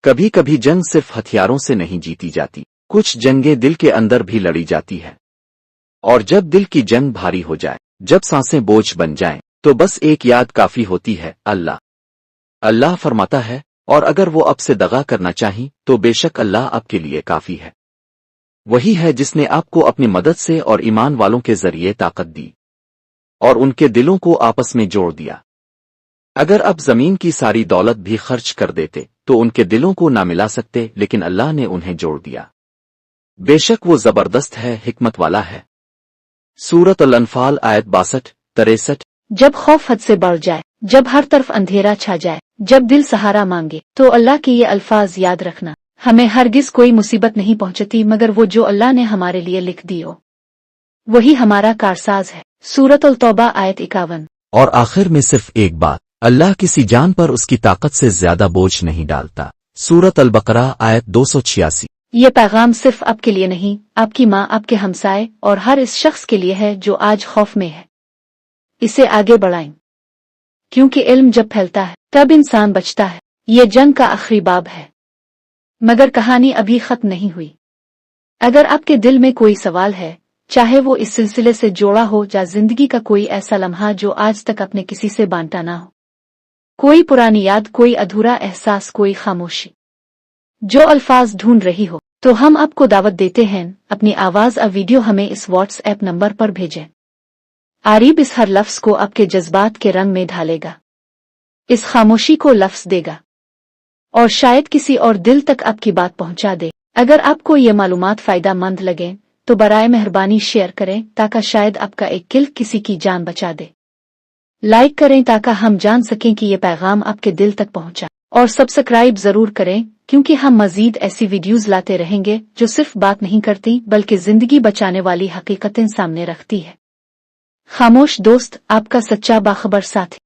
کبھی کبھی جنگ صرف ہتھیاروں سے نہیں جیتی جاتی، کچھ جنگیں دل کے اندر بھی لڑی جاتی ہے۔ اور جب دل کی جنگ بھاری ہو جائے، جب سانسیں بوجھ بن جائیں، تو بس ایک یاد کافی ہوتی ہے، اللہ۔ اللہ فرماتا ہے، اور اگر وہ اب سے دغا کرنا چاہیں تو بے شک اللہ آپ کے لیے کافی ہے۔ وہی ہے جس نے آپ کو اپنی مدد سے اور ایمان والوں کے ذریعے طاقت دی اور ان کے دلوں کو آپس میں جوڑ دیا۔ اگر اب زمین کی ساری دولت بھی خرچ کر دیتے تو ان کے دلوں کو نہ ملا سکتے، لیکن اللہ نے انہیں جوڑ دیا۔ بے شک وہ زبردست ہے، حکمت والا ہے۔ سورۃ الانفال آیت 62-63۔ جب خوف حد سے بڑھ جائے، جب ہر طرف اندھیرا چھا جائے، جب دل سہارا مانگے، تو اللہ کے یہ الفاظ یاد رکھنا: ہمیں ہرگز کوئی مصیبت نہیں پہنچتی مگر وہ جو اللہ نے ہمارے لیے لکھ دی ہو، وہی ہمارا کارساز ہے۔ سورۃ التوبہ آیت 51۔ اور آخر میں صرف ایک بات، اللہ کسی جان پر اس کی طاقت سے زیادہ بوجھ نہیں ڈالتا۔ سورۃ البقرہ آیت 286۔ یہ پیغام صرف آپ کے لیے نہیں، آپ کی ماں، آپ کے ہمسائے اور ہر اس شخص کے لیے ہے جو آج خوف میں ہے۔ اسے آگے بڑھائیں، کیونکہ علم جب پھیلتا ہے تب انسان بچتا ہے۔ یہ جنگ کا آخری باب ہے، مگر کہانی ابھی ختم نہیں ہوئی۔ اگر آپ کے دل میں کوئی سوال ہے، چاہے وہ اس سلسلے سے جوڑا ہو یا زندگی کا کوئی ایسا لمحہ جو آج تک آپ نے کسی سے بانٹا نہ ہو، کوئی پرانی یاد، کوئی ادھورا احساس، کوئی خاموشی جو الفاظ ڈھونڈ رہی ہو، تو ہم آپ کو دعوت دیتے ہیں اپنی آواز ویڈیو ہمیں اس واٹس ایپ نمبر پر بھیجیں۔ عریب اس ہر لفظ کو آپ کے جذبات کے رنگ میں ڈھالے گا، اس خاموشی کو لفظ دے گا، اور شاید کسی اور دل تک آپ کی بات پہنچا دے۔ اگر آپ کو یہ معلومات فائدہ مند لگیں تو برائے مہربانی شیئر کریں تاکہ شاید آپ کا ایک کلک کسی کی جان بچا دے۔ لائک کریں تاکہ ہم جان سکیں کہ یہ پیغام آپ کے دل تک پہنچا، اور سبسکرائب ضرور کریں کیونکہ ہم مزید ایسی ویڈیوز لاتے رہیں گے جو صرف بات نہیں کرتی بلکہ زندگی بچانے والی حقیقتیں سامنے رکھتی ہے۔ خاموش دوست، آپ کا سچا باخبر ساتھی۔